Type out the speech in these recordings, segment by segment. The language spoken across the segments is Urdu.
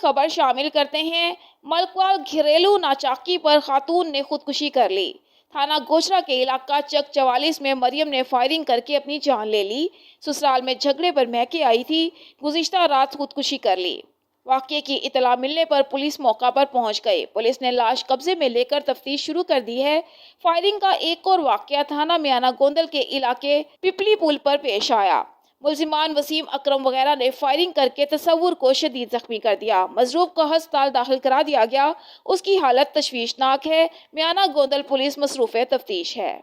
خبر شامل کرتے ہیں۔ ملکوال گھریلو ناچاکی پر خاتون نے خودکشی کر لی۔ تھانہ گوچرا کے علاقہ چک 44 میں مریم نے فائرنگ کر کے اپنی جان لے لی۔ سسرال میں جھگڑے پر میکے آئی تھی، گزشتہ رات خودکشی کر لی۔ واقعے کی اطلاع ملنے پر پولیس موقع پر پہنچ گئی۔ پولیس نے لاش قبضے میں لے کر تفتیش شروع کر دی ہے۔ فائرنگ کا ایک اور واقعہ تھانہ میانہ گوندل کے علاقے پپلی پول پر پیش آیا۔ ملزمان وسیم اکرم وغیرہ نے فائرنگ کر کے تصور کو شدید زخمی کر دیا۔ مضروب کو ہسپتال داخل کرا دیا گیا، اس کی حالت تشویشناک ہے۔ میانہ گوندل پولیس مصروف تفتیش ہے۔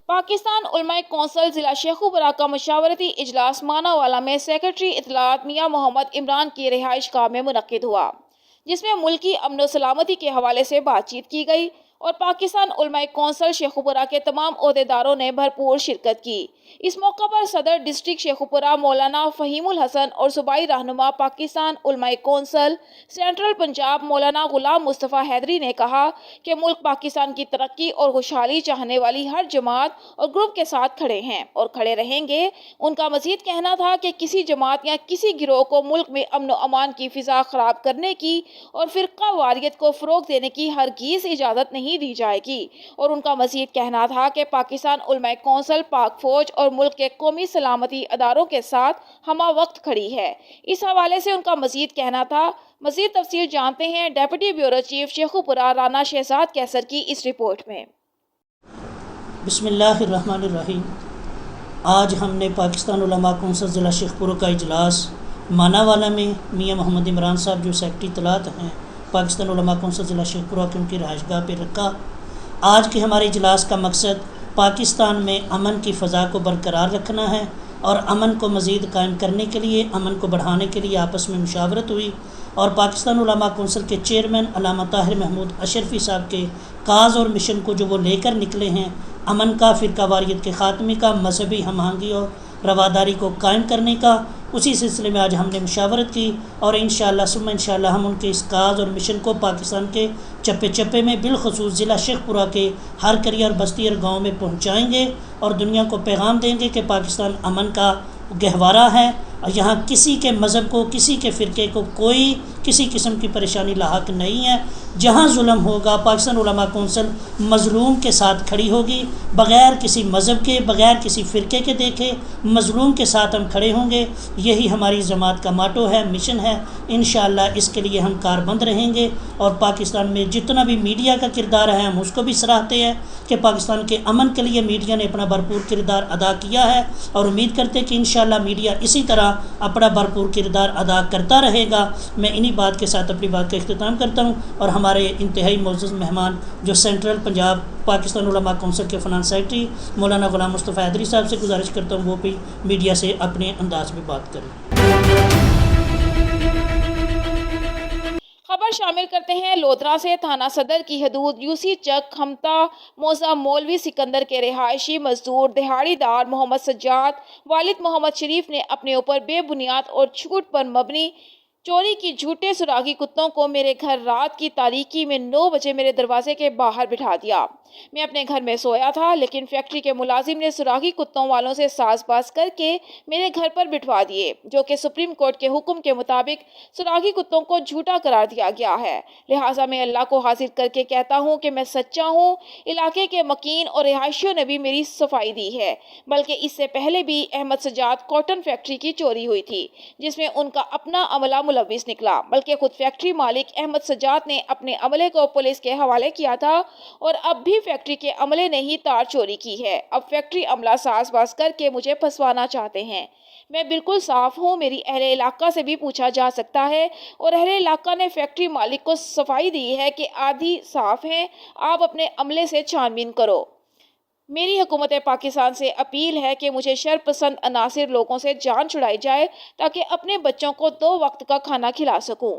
پاکستان علماء کونسل ضلع شیخوپورہ کا مشاورتی اجلاس ماناوالا میں سیکرٹری اطلاعات میاں محمد عمران کی رہائش گاہ میں منعقد ہوا، جس میں ملکی امن و سلامتی کے حوالے سے بات چیت کی گئی اور پاکستان علماء کونسل شیخوپورہ کے تمام عہدیداروں نے بھرپور شرکت کی۔ اس موقع پر صدر ڈسٹرکٹ شیخوپورہ مولانا فہیم الحسن اور صوبائی رہنما پاکستان علماء کونسل سینٹرل پنجاب مولانا غلام مصطفیٰ حیدری نے کہا کہ ملک پاکستان کی ترقی اور خوشحالی چاہنے والی ہر جماعت اور گروپ کے ساتھ کھڑے ہیں اور کھڑے رہیں گے۔ ان کا مزید کہنا تھا کہ کسی جماعت یا کسی گروہ کو ملک میں امن و امان کی فضا خراب کرنے کی اور فرقہ واریت کو فروغ دینے کی ہرگز اجازت نہیں دی جائے گی، اور ان کا مزید کہنا تھا کہ پاکستان علماء کونسل پاک فوج اور ملک کے قومی سلامتی اداروں کے ساتھ ہمہ وقت کھڑی ہے۔ اس حوالے سے ان کا مزید کہنا تھا۔ مزید تفصیل جانتے ہیں deputy bureau chief Sheikhupura Rana Shahzad کیسر کی اس رپورٹ میں۔ بسم اللہ الرحمن الرحیم۔ آج ہم نے پاکستان علماء کونسل ضلع شیخوپورہ کا اجلاس ماناوالا میں میاں محمد عمران صاحب جو سیکرٹری اطلاعات ہیں پاکستان علماء کونسل ضلع شیخوپورہ کے ان کی رہائش گاہ پہ رکھا۔ آج کے ہمارے اجلاس کا مقصد پاکستان میں امن کی فضا کو برقرار رکھنا ہے اور امن کو مزید قائم کرنے کے لیے، امن کو بڑھانے کے لیے آپس میں مشاورت ہوئی اور پاکستان علماء کونسل کے چیئرمین علامہ طاہر محمود اشرفی صاحب کے کاز اور مشن کو جو وہ لے کر نکلے ہیں، امن کا، فرقہ واریت کے خاتمے کا، مذہبی ہم آہنگی اور رواداری کو قائم کرنے کا، اسی سلسلے میں آج ہم نے مشاورت کی اور انشاءاللہ ثم انشاءاللہ ہم ان کے اس کاز اور مشن کو پاکستان کے چپے چپے میں بالخصوص ضلع شیخوپورہ کے ہر قریہ اور بستی اور گاؤں میں پہنچائیں گے اور دنیا کو پیغام دیں گے کہ پاکستان امن کا گہوارہ ہے اور یہاں کسی کے مذہب کو، کسی کے فرقے کو کوئی کسی قسم کی پریشانی لاحق نہیں ہے۔ جہاں ظلم ہوگا پاکستان علماء کونسل مظلوم کے ساتھ کھڑی ہوگی، بغیر کسی مذہب کے، بغیر کسی فرقے کے دیکھے مظلوم کے ساتھ ہم کھڑے ہوں گے۔ یہی ہماری جماعت کا ماٹو ہے، مشن ہے۔ انشاءاللہ اس کے لیے ہم کاربند رہیں گے اور پاکستان میں جتنا بھی میڈیا کا کردار ہے ہم اس کو بھی سراہتے ہیں کہ پاکستان کے امن کے لیے میڈیا نے اپنا بھرپور کردار ادا کیا ہے اور امید کرتے کہ انشاءاللہ میڈیا اسی طرح اپنا بھرپور کردار ادا کرتا رہے گا۔ میں انہی بات کے ساتھ اپنی بات کا اختتام کرتا ہوں اور ہمارے انتہائی معزز مہمان جو سینٹرل پنجاب پاکستان علماء کونسل کے فنانس سیکرٹری مولانا غلام مصطفیٰ حیدری صاحب سے گزارش کرتا ہوں وہ بھی میڈیا سے اپنے انداز میں بات کریں۔ خبر شامل کرتے ہیں لودھرا سے۔ تھانہ صدر کی حدود یوسی چک کھمتا موزہ مولوی سکندر کے رہائشی مزدور دہاڑی دار محمد سجاد والد محمد شریف نے اپنے اوپر بے بنیاد اور جھوٹ پر مبنی چوری کی جھوٹے سراغی کتوں کو میرے گھر رات کی تاریکی میں 9 بجے میرے دروازے کے باہر بٹھا دیا۔ میں اپنے گھر میں سویا تھا، لیکن فیکٹری کے ملازم نے سراغی کتوں والوں سے ساز باز کر کے میرے گھر پر بٹھوا دیے، جو کہ سپریم کورٹ کے حکم کے مطابق سراغی کتوں کو جھوٹا قرار دیا گیا ہے۔ لہٰذا میں اللہ کو حاضر کر کے کہتا ہوں کہ میں سچا ہوں۔ علاقے کے مکین اور رہائشیوں نے بھی میری صفائی دی ہے، بلکہ اس سے پہلے بھی احمد سجاد کاٹن فیکٹری کی چوری ہوئی تھی، جس میں ان کا اپنا عملہ ملوث نکلا، بلکہ خود فیکٹری مالک احمد سجاد نے اپنے عملے کو پولیس کے حوالے کیا تھا اور اب بھی فیکٹری کے عملے نے ہی تار چوری کی ہے۔ اب فیکٹری عملہ ساز باز کر کے مجھے پھنسوانا چاہتے ہیں۔ میں بالکل صاف ہوں، میری اہل علاقہ سے بھی پوچھا جا سکتا ہے اور اہل علاقہ نے فیکٹری مالک کو صفائی دی ہے کہ آدھی صاف ہیں، آپ اپنے عملے سے چھان بین کرو۔ میری حکومت پاکستان سے اپیل ہے کہ مجھے شر پسند عناصر لوگوں سے جان چھڑائی جائے تاکہ اپنے بچوں کو 2 وقت کا کھانا کھلا سکوں۔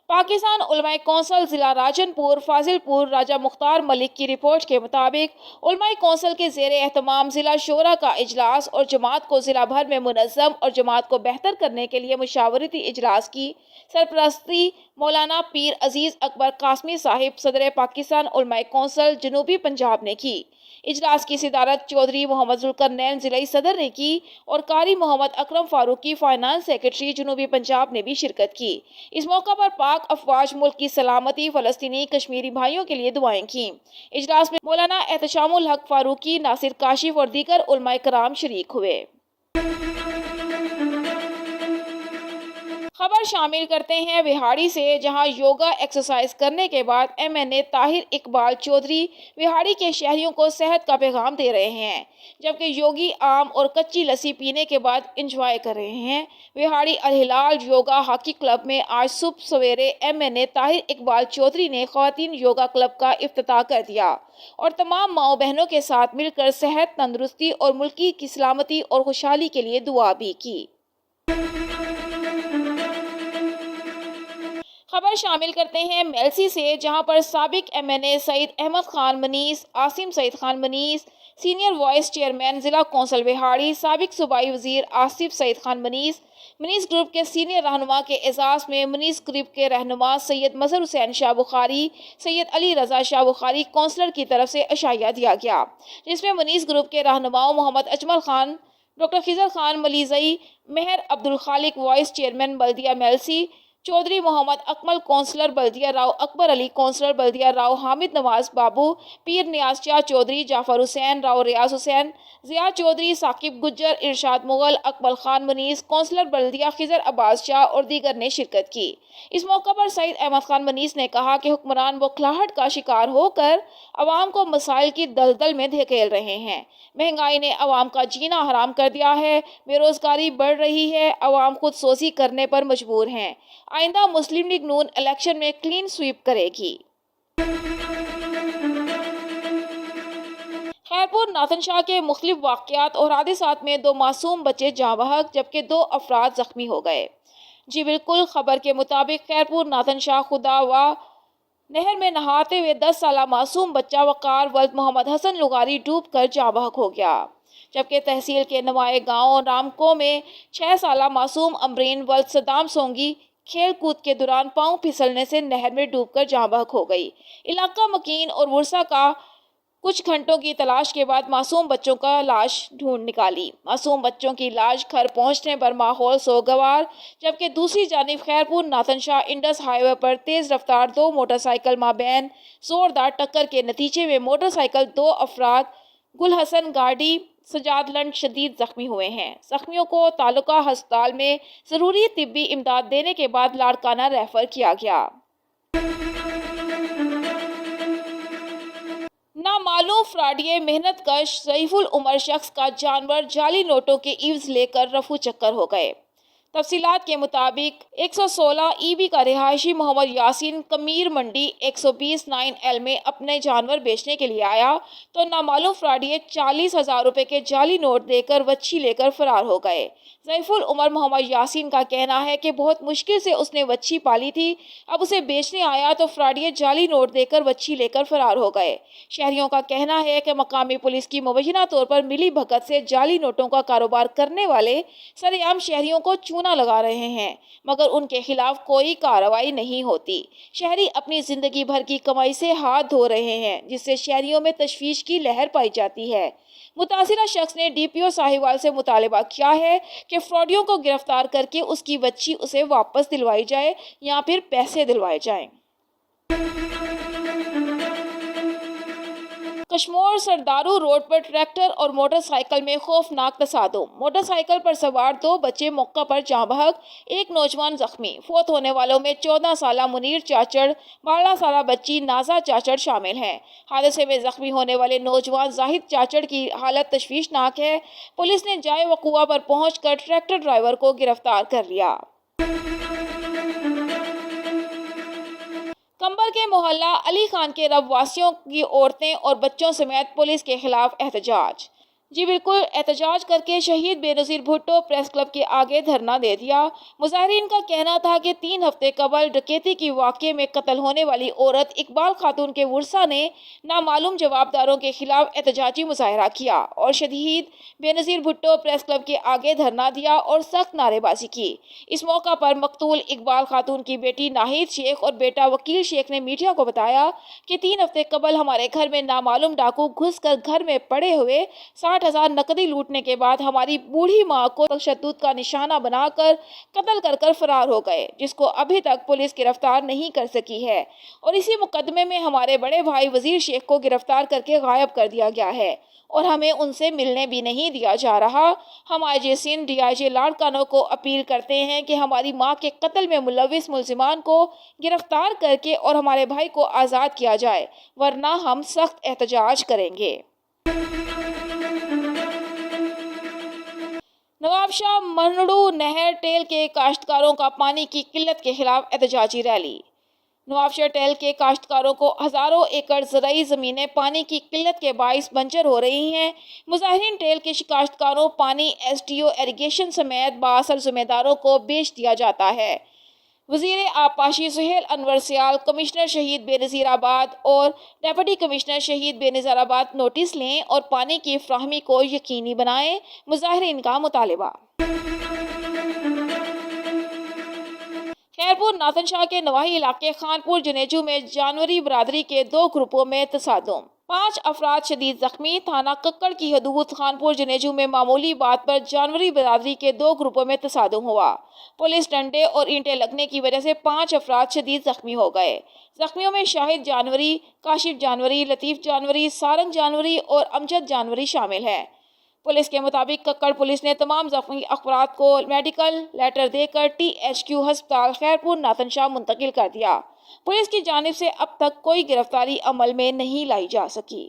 پاکستان علماء کونسل ضلع راجن پور فاضل پور راجہ مختار ملک کی رپورٹ کے مطابق علماء کونسل کے زیر اہتمام ضلع شورا کا اجلاس اور جماعت کو ضلع بھر میں منظم اور جماعت کو بہتر کرنے کے لیے مشاورتی اجلاس کی سرپرستی مولانا پیر عزیز اکبر قاسمی صاحب صدر پاکستان علماء کونسل جنوبی پنجاب نے کی۔ اجلاس کی صدارت چودھری محمد ذوالقرنین ضلعی صدر نے کی اور قاری محمد اکرم فاروقی فائنانس سیکرٹری جنوبی پنجاب نے بھی شرکت کی۔ اس موقع پر پاک افواج ملک کی سلامتی، فلسطینی کشمیری بھائیوں کے لیے دعائیں کیں۔ اجلاس میں مولانا احتشام الحق فاروقی، ناصر کاشف اور دیگر علماء کرام شریک ہوئے۔ خبر شامل کرتے ہیں وہاڑی سے، جہاں یوگا ایکسرسائز کرنے کے بعد MNA طاہر اقبال چودھری وہاڑی کے شہریوں کو صحت کا پیغام دے رہے ہیں، جبکہ یوگی آم اور کچی لسی پینے کے بعد انجوائے کر رہے ہیں۔ وہاڑی الہلال یوگا ہاکی کلب میں آج صبح سویرے MNA طاہر اقبال چودھری نے خواتین یوگا کلب کا افتتاح کر دیا اور تمام ماؤں بہنوں کے ساتھ مل کر صحت، تندرستی اور ملکی کی سلامتی اور خوشحالی کے لیے دعا بھی کی۔ خبر شامل کرتے ہیں میلسی سے، جہاں پر سابق MNA سعید احمد خان منیس، عاصم سعید Khan minus, senior vice chairman ضلع کونسل وہاڑی، سابق صوبائی وزیر آصف سعید خان منیس گروپ کے سینئر رہنما کے اعزاز میں منیس گروپ کے رہنما سید مظہر حسین شاہ بخاری، سید علی رضا شاہ بخاری کونسلر کی طرف سے عشائیہ دیا گیا، جس میں منیس گروپ کے رہنماؤں محمد اجمل خان، ڈاکٹر خضر خان ملیزئی، مہر عبدالخالق وائس چیئرمین بلدیہ میلسی، چودھری محمد اکمل کونسلر بلدیہ راؤ، اکبر علی کونسلر بلدیہ راؤ، حامد نواز بابو، پیر نیاز شاہ چودھری، جعفر حسین راؤ، ریاض حسین، ضیاء چودھری، ثاقب گجر، ارشاد مغل، اقبال خان منیس، کونسلر بلدیہ خضر عباس شاہ اور دیگر نے شرکت کی۔ اس موقع پر سعید احمد خان منیس نے کہا کہ حکمران بوکھلاہٹ کا شکار ہو کر عوام کو مسائل کی دلدل میں دھکیل رہے ہیں۔ مہنگائی نے عوام کا جینا حرام کر دیا ہے، بے روزگاری بڑھ رہی ہے، عوام خود سوزی کرنے پر مجبور ہیں۔ آئندہ مسلم لیگ نون الیکشن میں کلین سویپ کرے گی۔ خیرپور ناتن شاہ کے مختلف واقعات اور حادثات میں 2 معصوم بچے جاں بحق جبکہ 2 افراد زخمی ہو گئے۔ جی بالکل، خبر کے مطابق خیرپور ناتن شاہ خدا و نہر میں نہاتے ہوئے 10 سالہ معصوم بچہ وقار ولد محمد حسن لغاری ڈوب کر جاں بحق ہو گیا، جبکہ تحصیل کے نوائے گاؤں رامکو میں 6 سالہ معصوم امرین ولد صدام سونگی کھیل کود کے دوران پاؤں پھسلنے سے نہر میں ڈوب کر جاں بحق ہو گئی۔ علاقہ مکین اور ورثہ کا کچھ گھنٹوں کی تلاش کے بعد معصوم بچوں کا لاش ڈھونڈ نکالی۔ معصوم بچوں کی لاش گھر پہنچنے پر ماحول سوگوار، جبکہ دوسری جانب خیرپور ناتن شاہ انڈس ہائی وے پر تیز رفتار 2 موٹر سائیکل مابین زوردار ٹکر کے نتیجے میں موٹر سائیکل 2 افراد گل حسن گاڑی سجاد لنڈ شدید زخمی ہوئے ہیں۔ زخمیوں کو تعلقہ ہسپتال میں ضروری طبی امداد دینے کے بعد لاڑکانہ ریفر کیا گیا۔ نامعلوم فراڈیے محنت کش ضعیف العمر شخص کا جانور جعلی نوٹوں کے عوض لے کر رفو چکر ہو گئے۔ تفصیلات کے مطابق 116 EB کا رہائشی محمد یاسین کمیر منڈی 120-9L میں اپنے جانور بیچنے کے لیے آیا تو نامعلوم فراڈیے 40,000 روپے کے جعلی نوٹ دے کر وچھی لے کر فرار ہو گئے۔ ضعیف العمر محمد یاسین کا کہنا ہے کہ بہت مشکل سے اس نے وچھی پالی تھی، اب اسے بیچنے آیا تو فراڈیے جعلی نوٹ دے کر وچھی لے کر فرار ہو گئے۔ شہریوں کا کہنا ہے کہ مقامی پولیس کی مبینہ طور پر ملی بھگت سے جعلی نوٹوں کا کاروبار کرنے والے سرِ عام شہریوں کو چونا لگا رہے ہیں، مگر ان کے خلاف کوئی کارروائی نہیں ہوتی۔ شہری اپنی زندگی بھر کی کمائی سے ہاتھ دھو رہے ہیں، جس سے شہریوں میں تشویش کی لہر پائی جاتی ہے۔ متاثرہ شخص نے DPO ساہیوال سے مطالبہ کیا ہے کہ فراڈیوں کو گرفتار کر کے اس کی وچھی اسے واپس دلوائی جائے یا پھر پیسے دلوائے جائیں۔ کشمور سردارو روڈ پر ٹریکٹر اور موٹر سائیکل میں خوفناک تصادم، موٹر سائیکل پر سوار 2 بچے موقع پر جاں بحق، 1 نوجوان زخمی۔ فوت ہونے والوں میں 14 سالہ منیر چاچڑ، 12 سالہ بچی نازا چاچڑ شامل ہیں۔ حادثے میں زخمی ہونے والے نوجوان زاہد چاچڑ کی حالت تشویشناک ہے۔ پولیس نے جائے وقوع پر پہنچ کر ٹریکٹر ڈرائیور کو گرفتار کر لیا۔ کمبر کے محلہ علی خان کے رب واسیوں کی عورتیں اور بچوں سمیت پولیس کے خلاف احتجاج۔ جی بالکل، احتجاج کر کے شہید بے نظیر بھٹو پریس کلب کے آگے دھرنا دے دیا۔ مظاہرین کا کہنا تھا کہ 3 ہفتے قبل ڈکیتی کی واقعے میں قتل ہونے والی عورت اقبال خاتون کے ورثاء نے نامعلوم جوابداروں کے خلاف احتجاجی مظاہرہ کیا اور شہید بے نظیر بھٹو پریس کلب کے آگے دھرنا دیا اور سخت نعرے بازی کی۔ اس موقع پر مقتول اقبال خاتون کی بیٹی ناہید شیخ اور بیٹا وکیل شیخ نے میڈیا کو بتایا کہ 3 ہفتے قبل ہمارے گھر میں نامعلوم ڈاکو گھس کر گھر میں پڑے ہوئے 60,000 نقدی لوٹنے کے بعد ہماری بوڑھی ماں کو تشدد کا نشانہ بنا کر قتل کر فرار ہو گئے، جس کو ابھی تک پولیس گرفتار نہیں کر سکی ہے، اور اسی مقدمے میں ہمارے بڑے بھائی وزیر شیخ کو گرفتار کر کے غائب کر دیا گیا ہے اور ہمیں ان سے ملنے بھی نہیں دیا جا رہا۔ ہم IJ سندھ DIG لاڑکانوں کو اپیل کرتے ہیں کہ ہماری ماں کے قتل میں ملوث ملزمان کو گرفتار کر کے اور ہمارے بھائی کو آزاد کیا جائے، ورنہ ہم سخت احتجاج کریں گے۔ نواب شاہ منڈو نہر ٹیل کے کاشتکاروں کا پانی کی قلت کے خلاف احتجاجی ریلی۔ نواب شاہ ٹیل کے کاشتکاروں کو ہزاروں ایکڑ زرعی زمینیں پانی کی قلت کے باعث بنجر ہو رہی ہیں۔ مظاہرین ٹیل کے کاشتکاروں پانی SDO ایریگیشن سمیت بااثر ذمہ داروں کو بیچ دیا جاتا ہے۔ وزیر آبپاشی سہیل انور سیال، کمشنر شہید بے نظیر آباد اور ڈپٹی کمشنر شہید بے نظیر آباد نوٹس لیں اور پانی کی فراہمی کو یقینی بنائیں، مظاہرین کا مطالبہ۔ خیرپور ناتن شاہ کے نواحی علاقے خانپور جنیجو میں جانوری برادری کے 2 گروپوں میں تصادم، 5 افراد شدید زخمی۔ تھانہ ککڑ کی حدود خانپور جنیجو میں معمولی بات پر جانوری برادری کے 2 گروپوں میں تصادم ہوا۔ پولیس ڈنڈے اور اینٹیں لگنے کی وجہ سے 5 افراد شدید زخمی ہو گئے۔ زخمیوں میں شاہد جانوری، کاشف جانوری، لطیف جانوری، سارنگ جانوری اور امجد جانوری شامل ہیں۔ پولیس کے مطابق ککڑ پولیس نے تمام زخمی افراد کو میڈیکل لیٹر دے کر THQ ہسپتال خیرپور ناتن شاہ منتقل کر دیا۔ پولیس کی جانب سے اب تک کوئی گرفتاری عمل میں نہیں لائی جا سکی۔